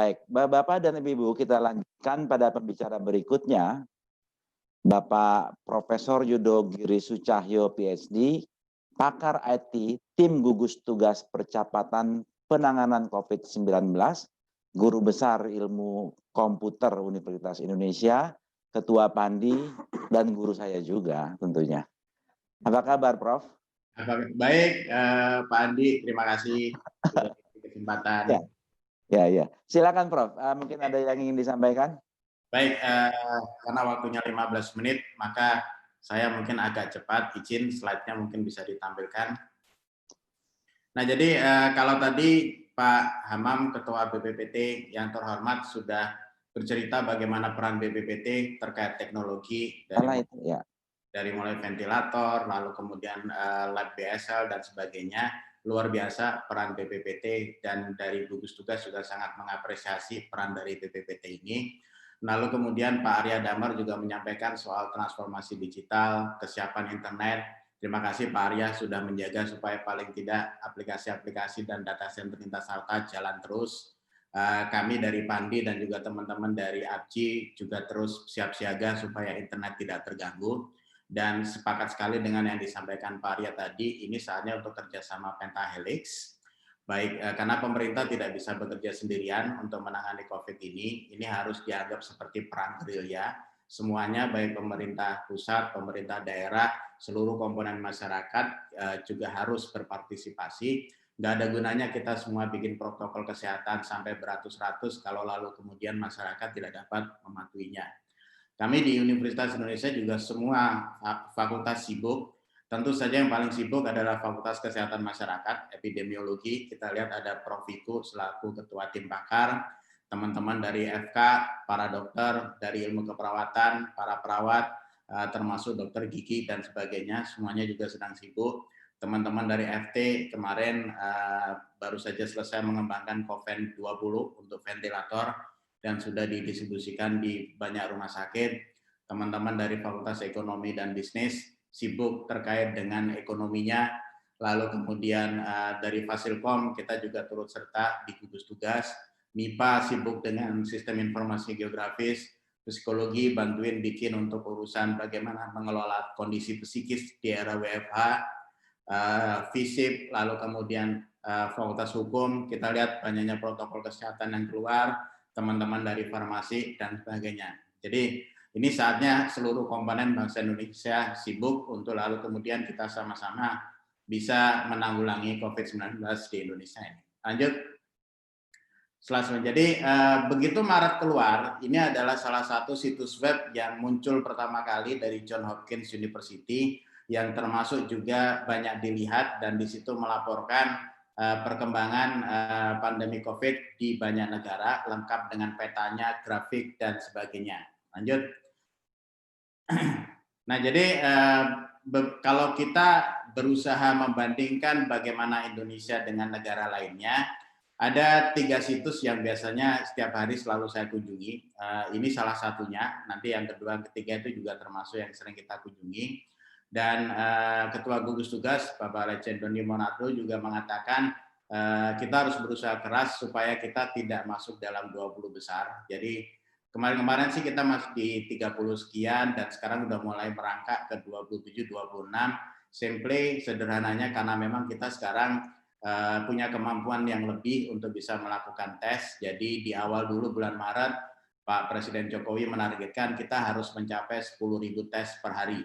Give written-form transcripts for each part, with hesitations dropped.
Baik, Bapak dan Ibu, kita lanjutkan pada pembicara berikutnya. Bapak Profesor Yudo Giri Sucahyo, PhD, pakar IT, tim gugus tugas percepatan penanganan COVID-19, guru besar ilmu komputer Universitas Indonesia, Ketua Pandi, dan guru saya juga tentunya. Apa kabar, Prof? Baik, Pak Andi, terima kasih sudah diberi kesempatan. Ya. Silakan, Prof. Mungkin ada yang ingin disampaikan? Baik, karena waktunya 15 menit, maka saya mungkin agak cepat, izin slide-nya mungkin bisa ditampilkan. Nah, jadi kalau tadi Pak Hamam, Ketua BPPT yang terhormat, sudah bercerita bagaimana peran BPPT terkait teknologi dari mulai ventilator, lalu kemudian lab BSL dan sebagainya. Luar biasa peran BPPT, dan dari gugus tugas juga sangat mengapresiasi peran dari BPPT ini. Lalu kemudian Pak Arya Damar juga menyampaikan soal transformasi digital, kesiapan internet. Terima kasih Pak Arya sudah menjaga supaya paling tidak aplikasi-aplikasi dan data center Lintas Harta jalan terus. Kami dari Pandi dan juga teman-teman dari APCI juga terus siap siaga supaya internet tidak terganggu. Dan sepakat sekali dengan yang disampaikan Pak Arya tadi, ini saatnya untuk kerjasama Pentahelix. Baik, karena pemerintah tidak bisa bekerja sendirian untuk menangani COVID ini harus dianggap seperti perang gerilya. Semuanya, baik pemerintah pusat, pemerintah daerah, seluruh komponen masyarakat juga harus berpartisipasi. Nggak ada gunanya kita semua bikin protokol kesehatan sampai beratus-ratus kalau lalu kemudian masyarakat tidak dapat mematuhinya. Kami di Universitas Indonesia juga semua fakultas sibuk. Tentu saja yang paling sibuk adalah Fakultas Kesehatan Masyarakat, Epidemiologi. Kita lihat ada Prof. Viku selaku Ketua Tim Pakar, teman-teman dari FK, para dokter, dari ilmu keperawatan, para perawat, termasuk dokter gigi dan sebagainya, semuanya juga sedang sibuk. Teman-teman dari FT kemarin baru saja selesai mengembangkan Coven 20 untuk ventilator, dan sudah didistribusikan di banyak rumah sakit. Teman-teman dari Fakultas Ekonomi dan Bisnis sibuk terkait dengan ekonominya. Lalu kemudian dari Fasilkom kita juga turut serta di gugus tugas. MIPA sibuk dengan sistem informasi geografis. Psikologi bantuin bikin untuk urusan bagaimana mengelola kondisi psikis di era WFH. FISIP, lalu kemudian Fakultas Hukum, kita lihat banyaknya protokol kesehatan yang keluar, teman-teman dari farmasi, dan sebagainya. Jadi ini saatnya seluruh komponen bangsa Indonesia sibuk untuk lalu kemudian kita sama-sama bisa menanggulangi COVID-19 di Indonesia ini. Lanjut. Jadi begitu Maret keluar, ini adalah salah satu situs web yang muncul pertama kali dari Johns Hopkins University, yang termasuk juga banyak dilihat dan di situ melaporkan perkembangan pandemi COVID di banyak negara, lengkap dengan petanya, grafik, dan sebagainya. Lanjut. Nah, jadi kalau kita berusaha membandingkan bagaimana Indonesia dengan negara lainnya, ada 3 situs yang biasanya setiap hari selalu saya kunjungi. Ini salah satunya, nanti yang kedua, ketiga itu juga termasuk yang sering kita kunjungi. Dan Ketua Gugus Tugas, Bapak Legend Doni Monardo juga mengatakan kita harus berusaha keras supaya kita tidak masuk dalam 20 besar. Jadi kemarin-kemarin sih kita masih di 30 sekian dan sekarang udah mulai merangkak ke 27, 26. Simply sederhananya karena memang kita sekarang punya kemampuan yang lebih untuk bisa melakukan tes. Jadi di awal dulu bulan Maret, Pak Presiden Jokowi menargetkan kita harus mencapai 10.000 tes per hari.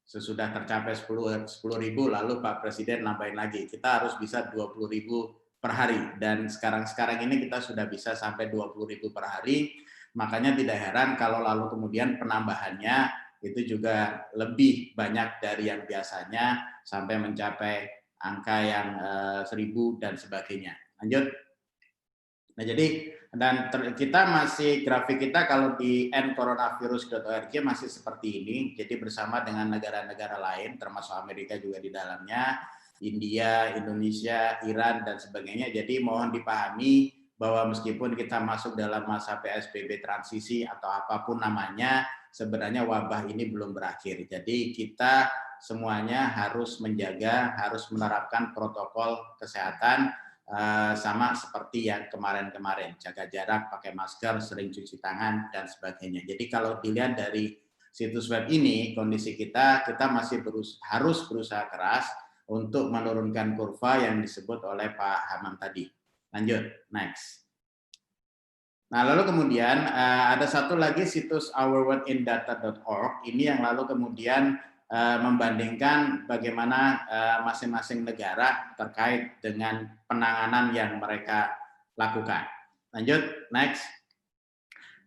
Sesudah tercapai 10.000, lalu Pak Presiden nambahin lagi, kita harus bisa 20.000 per hari. Dan sekarang ini kita sudah bisa sampai 20.000 per hari. Makanya tidak heran kalau lalu kemudian penambahannya itu juga lebih banyak dari yang biasanya sampai mencapai angka yang 1.000 dan sebagainya. Lanjut. Nah, jadi dan kita masih grafik kita kalau di endcoronavirus.org masih seperti ini. Jadi bersama dengan negara-negara lain termasuk Amerika juga di dalamnya, India, Indonesia, Iran dan sebagainya. Jadi mohon dipahami bahwa meskipun kita masuk dalam masa PSBB transisi atau apapun namanya, sebenarnya wabah ini belum berakhir. Jadi kita semuanya harus menjaga, harus menerapkan protokol kesehatan sama seperti yang kemarin-kemarin, jaga jarak, pakai masker, sering cuci tangan, dan sebagainya. Jadi kalau dilihat dari situs web ini, kondisi kita masih harus berusaha keras untuk menurunkan kurva yang disebut oleh Pak Hamam tadi. Lanjut, next. Nah, lalu kemudian ada satu lagi situs ourworldindata.org, ini yang lalu kemudian membandingkan bagaimana masing-masing negara terkait dengan penanganan yang mereka lakukan. Lanjut, next.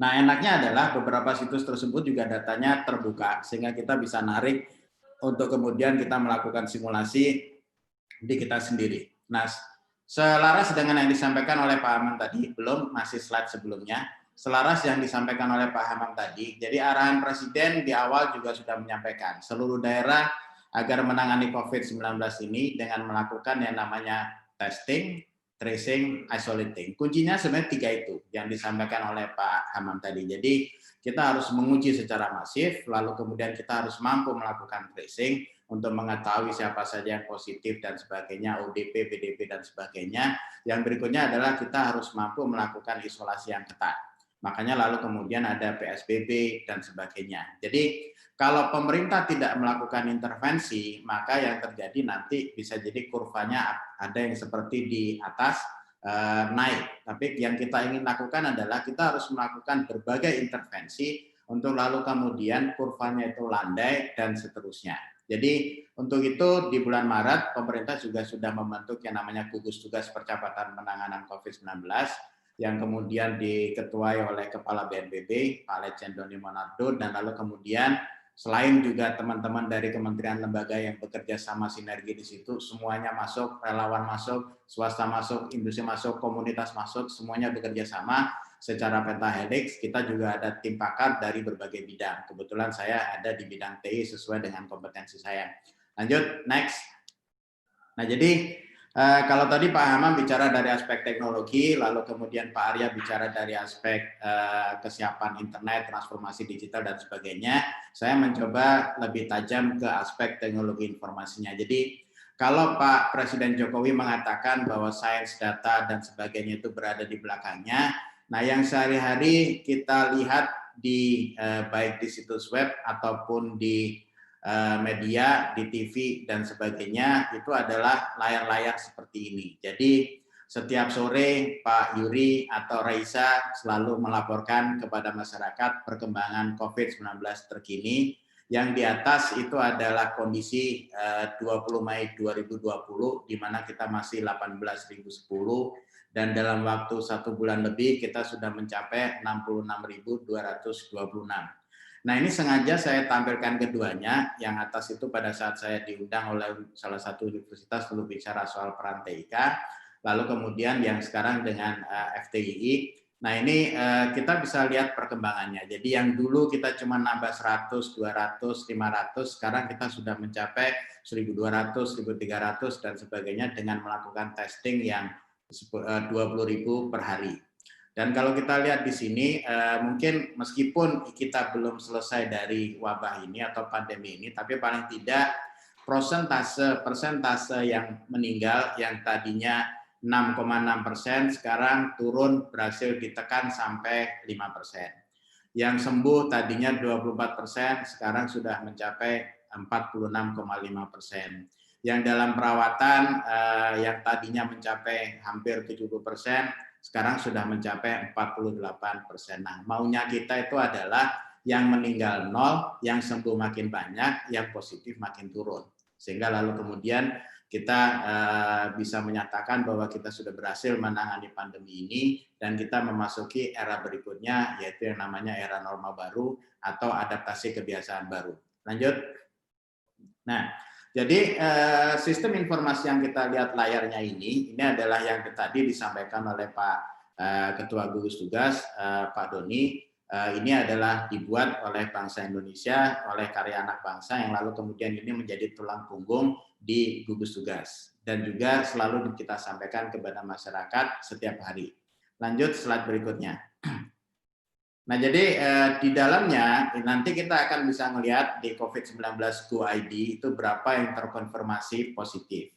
Nah, enaknya adalah beberapa situs tersebut juga datanya terbuka, sehingga kita bisa narik untuk kemudian kita melakukan simulasi di kita sendiri. Nah, selaras dengan yang disampaikan oleh Pak Hamam tadi, masih slide sebelumnya, selaras yang disampaikan oleh Pak Hamam tadi, jadi arahan Presiden di awal juga sudah menyampaikan, seluruh daerah agar menangani COVID-19 ini dengan melakukan yang namanya testing, tracing, isolating. Kuncinya sebenarnya 3 itu yang disampaikan oleh Pak Hamam tadi. Jadi kita harus menguji secara masif, lalu kemudian kita harus mampu melakukan tracing untuk mengetahui siapa saja yang positif dan sebagainya, ODP, PDP dan sebagainya. Yang berikutnya adalah kita harus mampu melakukan isolasi yang ketat. Makanya lalu kemudian ada PSBB dan sebagainya. Jadi kalau pemerintah tidak melakukan intervensi, maka yang terjadi nanti bisa jadi kurvanya ada yang seperti di atas naik. Tapi yang kita ingin lakukan adalah kita harus melakukan berbagai intervensi untuk lalu kemudian kurvanya itu landai dan seterusnya. Jadi untuk itu di bulan Maret pemerintah juga sudah membentuk yang namanya gugus tugas percepatan penanganan COVID-19 yang kemudian diketuai oleh Kepala BNPB, Pak Letjen Doni Monardo, dan lalu kemudian selain juga teman-teman dari kementerian lembaga yang bekerja sama sinergi di situ, semuanya masuk, relawan masuk, swasta masuk, industri masuk, komunitas masuk, semuanya bekerja sama secara pentahelix. Kita juga ada tim pakar dari berbagai bidang. Kebetulan saya ada di bidang TI sesuai dengan kompetensi saya. Lanjut, next. Nah, jadi kalau tadi Pak Hamam bicara dari aspek teknologi, lalu kemudian Pak Arya bicara dari aspek kesiapan internet, transformasi digital dan sebagainya, saya mencoba lebih tajam ke aspek teknologi informasinya. Jadi kalau Pak Presiden Jokowi mengatakan bahwa sains, data dan sebagainya itu berada di belakangnya, nah yang sehari-hari kita lihat di baik di situs web ataupun di media, di TV dan sebagainya itu adalah layar-layar seperti ini. Jadi setiap sore Pak Yuri atau Raisa selalu melaporkan kepada masyarakat perkembangan COVID-19 terkini. Yang di atas itu adalah kondisi 20 Mei 2020 di mana kita masih 18.010 dan dalam waktu 1 bulan lebih kita sudah mencapai 66.226. Nah, ini sengaja saya tampilkan keduanya. Yang atas itu pada saat saya diundang oleh salah satu universitas untuk bicara soal peran TIK, lalu kemudian yang sekarang dengan FTII. Nah, ini kita bisa lihat perkembangannya. Jadi yang dulu kita cuma nambah 100, 200, 500, sekarang kita sudah mencapai 1.200, 1.300 dan sebagainya dengan melakukan testing yang 20.000 per hari. Dan kalau kita lihat di sini, mungkin meskipun kita belum selesai dari wabah ini atau pandemi ini, tapi paling tidak persentase yang meninggal yang tadinya 6,6% sekarang turun berhasil ditekan sampai 5%. Yang sembuh tadinya 24%, sekarang sudah mencapai 46,5%. Yang dalam perawatan yang tadinya mencapai hampir 70%, sekarang sudah mencapai 48%. Nah, maunya kita itu adalah yang meninggal 0, yang sembuh makin banyak, yang positif makin turun. Sehingga lalu kemudian kita bisa menyatakan bahwa kita sudah berhasil menangani pandemi ini dan kita memasuki era berikutnya, yaitu yang namanya era normal baru atau adaptasi kebiasaan baru. Lanjut. Nah, jadi sistem informasi yang kita lihat layarnya ini adalah yang tadi disampaikan oleh Pak Ketua Gugus Tugas, Pak Doni. Ini adalah dibuat oleh bangsa Indonesia, oleh karya anak bangsa yang lalu kemudian ini menjadi tulang punggung di Gugus Tugas. Dan juga selalu kita sampaikan kepada masyarakat setiap hari. Lanjut slide berikutnya. Nah, jadi di dalamnya nanti kita akan bisa melihat di COVID-19 Go ID itu berapa yang terkonfirmasi positif.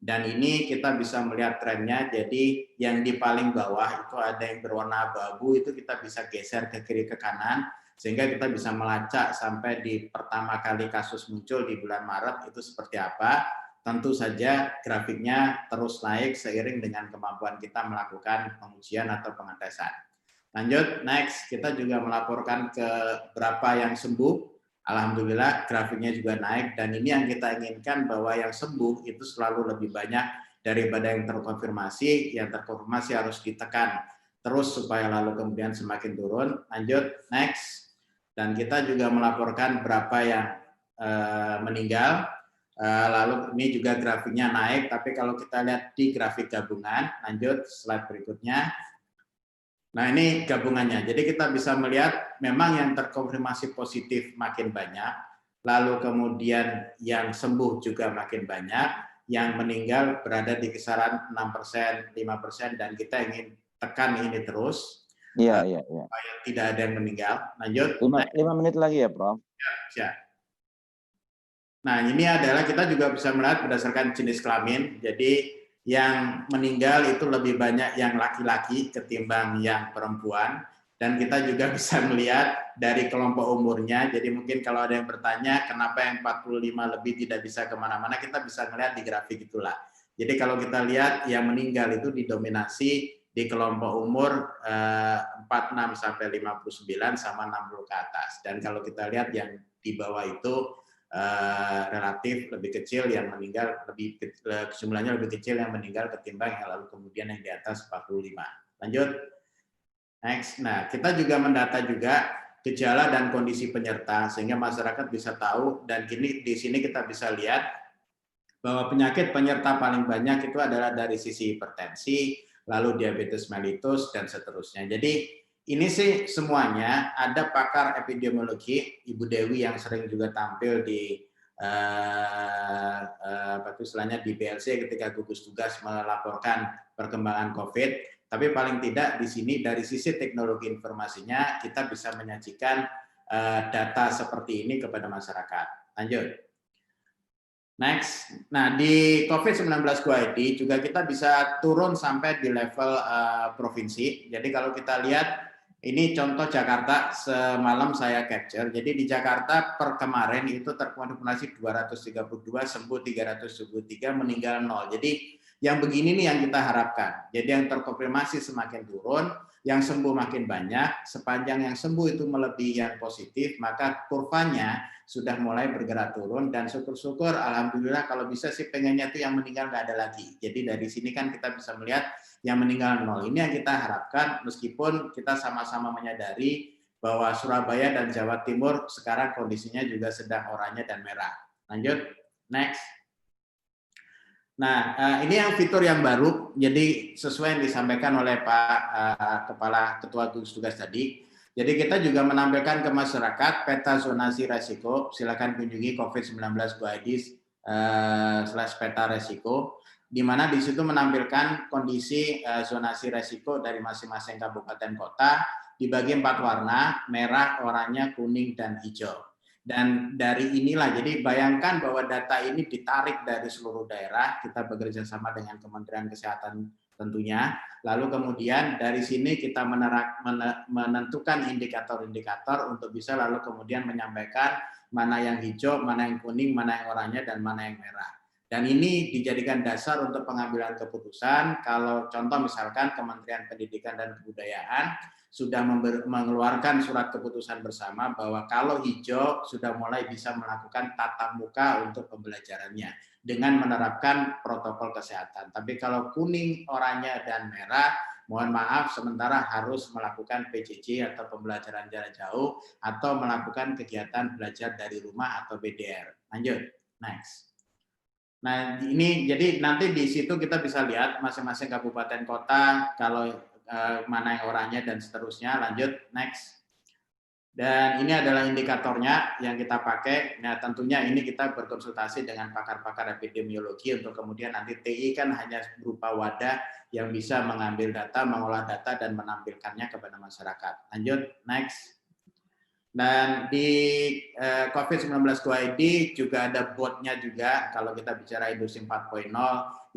Dan ini kita bisa melihat trennya, jadi yang di paling bawah itu ada yang berwarna abu-abu, itu kita bisa geser ke kiri ke kanan, sehingga kita bisa melacak sampai di pertama kali kasus muncul di bulan Maret itu seperti apa. Tentu saja grafiknya terus naik seiring dengan kemampuan kita melakukan pengujian atau pengetesan. Lanjut, next, kita juga melaporkan ke berapa yang sembuh. Alhamdulillah grafiknya juga naik, dan ini yang kita inginkan, bahwa yang sembuh itu selalu lebih banyak daripada yang terkonfirmasi. Yang terkonfirmasi harus ditekan terus supaya lalu kemudian semakin turun. Lanjut, next. Dan kita juga melaporkan berapa yang meninggal. Lalu ini juga grafiknya naik, tapi kalau kita lihat di grafik gabungan, lanjut slide berikutnya. Nah, ini gabungannya. Jadi kita bisa melihat memang yang terkonfirmasi positif makin banyak, lalu kemudian yang sembuh juga makin banyak, yang meninggal berada di kisaran 6%, 5%, dan kita ingin tekan ini terus. Iya. Supaya tidak ada yang meninggal. Lanjut. 5 menit lagi ya, Prof. Siap. Nah, ini adalah kita juga bisa melihat berdasarkan jenis kelamin. Jadi yang meninggal itu lebih banyak yang laki-laki ketimbang yang perempuan. Dan kita juga bisa melihat dari kelompok umurnya. Jadi mungkin kalau ada yang bertanya kenapa yang 45 lebih tidak bisa kemana-mana, kita bisa melihat di grafik itulah. Jadi kalau kita lihat yang meninggal itu didominasi di kelompok umur 46 sampai 59 sama 60 ke atas. Dan kalau kita lihat yang di bawah itu relatif lebih kecil yang meninggal, jumlahnya lebih kecil yang meninggal ketimbang yang lalu kemudian yang di atas 45. Lanjut. Next. Nah, kita juga mendata juga gejala dan kondisi penyerta sehingga masyarakat bisa tahu, dan kini di sini kita bisa lihat bahwa penyakit penyerta paling banyak itu adalah dari sisi hipertensi, lalu diabetes mellitus dan seterusnya. Jadi ini sih semuanya ada pakar epidemiologi, Ibu Dewi yang sering juga tampil di istilahnya di BLC ketika gugus tugas melaporkan perkembangan COVID. Tapi paling tidak di sini dari sisi teknologi informasinya kita bisa menyajikan data seperti ini kepada masyarakat. Lanjut. Next. Nah, di COVID-19 Go ID juga kita bisa turun sampai di level provinsi. Jadi kalau kita lihat, ini contoh Jakarta semalam saya capture. Jadi di Jakarta per kemarin itu terkonfirmasi 232, sembuh 373, meninggal 0. Jadi yang begini nih yang kita harapkan. Jadi yang terkonfirmasi semakin turun, yang sembuh makin banyak. Sepanjang yang sembuh itu melebihi yang positif, maka kurvanya sudah mulai bergerak turun, dan syukur-syukur alhamdulillah kalau bisa sih pengennya tuh yang meninggal nggak ada lagi. Jadi dari sini kan kita bisa melihat yang meninggal 0. Ini yang kita harapkan, meskipun kita sama-sama menyadari bahwa Surabaya dan Jawa Timur sekarang kondisinya juga sedang oranye dan merah. Lanjut, next. Nah, ini yang fitur yang baru, jadi sesuai yang disampaikan oleh Pak Kepala Ketua Gugus Tugas tadi. Jadi kita juga menampilkan ke masyarakat peta zonasi resiko. Silakan kunjungi COVID-19.go.id/peta resiko, di mana di situ menampilkan kondisi zonasi resiko dari masing-masing kabupaten kota dibagi 4 warna: merah, oranye, kuning, dan hijau. Dan dari inilah, jadi bayangkan bahwa data ini ditarik dari seluruh daerah, kita bekerja sama dengan Kementerian Kesehatan tentunya. Lalu kemudian dari sini kita menentukan indikator-indikator untuk bisa lalu kemudian menyampaikan mana yang hijau, mana yang kuning, mana yang oranye, dan mana yang merah. Dan ini dijadikan dasar untuk pengambilan keputusan. Kalau contoh misalkan Kementerian Pendidikan dan Kebudayaan sudah mengeluarkan surat keputusan bersama bahwa kalau hijau sudah mulai bisa melakukan tatap muka untuk pembelajarannya dengan menerapkan protokol kesehatan. Tapi kalau kuning, oranye, dan merah, mohon maaf sementara harus melakukan PJJ atau pembelajaran jarak jauh atau melakukan kegiatan belajar dari rumah atau BDR. Lanjut, next. Nah, ini jadi nanti di situ kita bisa lihat masing-masing kabupaten kota kalau mana yang oranye dan seterusnya. Lanjut, next. Dan ini adalah indikatornya yang kita pakai. Nah, tentunya ini kita berkonsultasi dengan pakar-pakar epidemiologi untuk kemudian nanti TI kan hanya berupa wadah yang bisa mengambil data, mengolah data, dan menampilkannya kepada masyarakat. Lanjut, next. Dan di COVID-19 Go ID juga ada botnya juga, kalau kita bicara industri 4.0,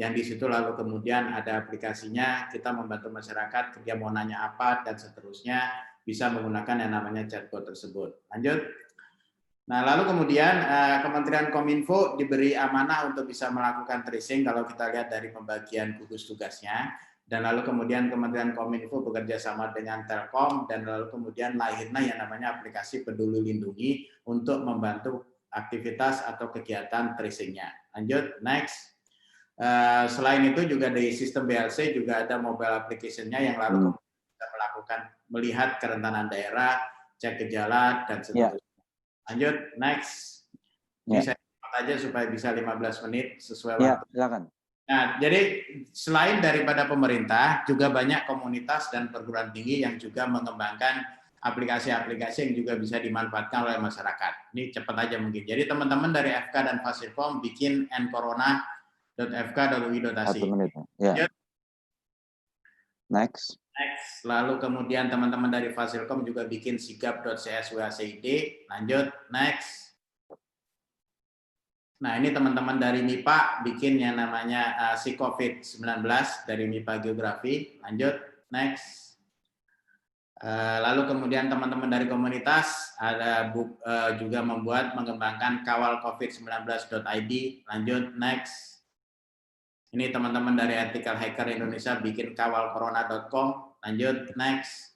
yang di situ lalu kemudian ada aplikasinya, kita membantu masyarakat, dia mau nanya apa, dan seterusnya, bisa menggunakan yang namanya chatbot tersebut. Lanjut. Nah, lalu kemudian Kementerian Kominfo diberi amanah untuk bisa melakukan tracing kalau kita lihat dari pembagian gugus tugasnya. Dan lalu kemudian Kementerian Kominfo bekerja sama dengan Telkom, dan lalu kemudian lahirlah yang namanya aplikasi Peduli Lindungi untuk membantu aktivitas atau kegiatan tracing-nya. Lanjut, next. Selain itu juga di sistem BLC juga ada mobile application-nya yang lalu bisa melakukan melihat kerentanan daerah, cek gejala, dan seterusnya. Lanjut, next. Ini saya cepat aja supaya bisa 15 menit sesuai waktu. Silakan. Nah, jadi selain daripada pemerintah, juga banyak komunitas dan perguruan tinggi yang juga mengembangkan aplikasi-aplikasi yang juga bisa dimanfaatkan oleh masyarakat. Ini cepat aja mungkin. Jadi teman-teman dari FK dan Fasilkom bikin ncorona.fk.ui.ac. 1 menit. Ya. Next. Next. Lalu kemudian teman-teman dari Fasilkom juga bikin sigap.cswacid. Lanjut. Next. Nah, ini teman-teman dari MIPA bikin yang namanya si COVID-19 dari MIPA Geografi. Lanjut, next. Lalu kemudian teman-teman dari komunitas ada juga mengembangkan kawalcovid19.id. Lanjut, next. Ini teman-teman dari Ethical Hacker Indonesia bikin kawalcorona.com. Lanjut, next.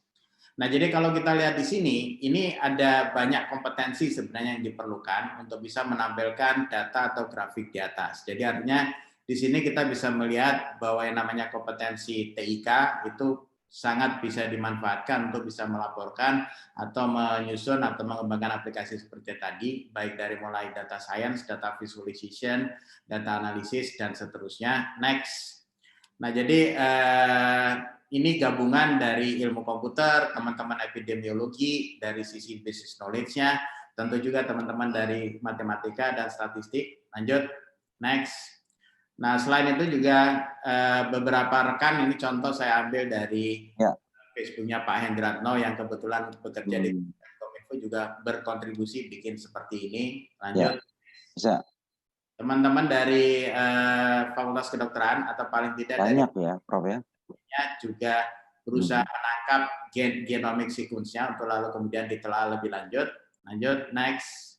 Nah, jadi kalau kita lihat di sini, ini ada banyak kompetensi sebenarnya yang diperlukan untuk bisa menampilkan data atau grafik di atas. Jadi artinya di sini kita bisa melihat bahwa yang namanya kompetensi TIK itu sangat bisa dimanfaatkan untuk bisa melaporkan atau menyusun atau mengembangkan aplikasi seperti tadi, baik dari mulai data science, data visualization, data analisis, dan seterusnya. Next. Nah, jadi ini gabungan dari ilmu komputer, teman-teman epidemiologi, dari sisi business knowledge-nya, tentu juga teman-teman dari matematika dan statistik. Lanjut, next. Nah, selain itu juga beberapa rekan, ini contoh saya ambil dari Facebook-nya Pak Hendratno yang kebetulan bekerja di Kominfo juga berkontribusi bikin seperti ini. Lanjut. Bisa. Teman-teman dari Fakultas Kedokteran atau paling tidak banyak dari ya, Prof ya. Juga berusaha menangkap genomic sequence-nya untuk lalu kemudian ditelaah lebih lanjut. Lanjut, next.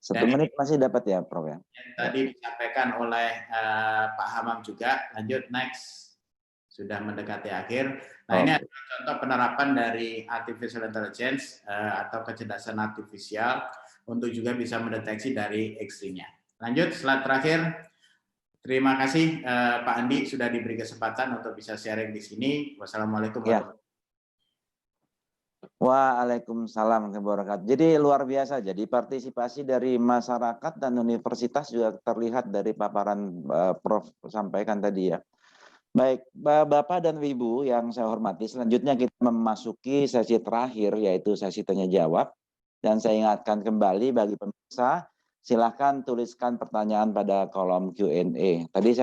1 menit masih dapat ya, Prof ya. Yang tadi disampaikan oleh Pak Hamam juga. Lanjut, next. Sudah mendekati akhir. Nah, ini adalah contoh penerapan dari artificial intelligence atau kecerdasan artifisial untuk juga bisa mendeteksi dari X-ray-nya. Lanjut, slide terakhir. Terima kasih Pak Andi sudah diberi kesempatan untuk bisa sharing di sini. Wassalamualaikum warahmatullahi wabarakatuh. Waalaikumsalam warahmatullahi wabarakatuh. Jadi luar biasa. Jadi partisipasi dari masyarakat dan universitas juga terlihat dari paparan Prof sampaikan tadi ya. Baik, Bapak dan Ibu yang saya hormati, selanjutnya kita memasuki sesi terakhir yaitu sesi tanya jawab. Dan saya ingatkan kembali bagi pemirsa, silakan tuliskan pertanyaan pada kolom Q&A. Tadi saya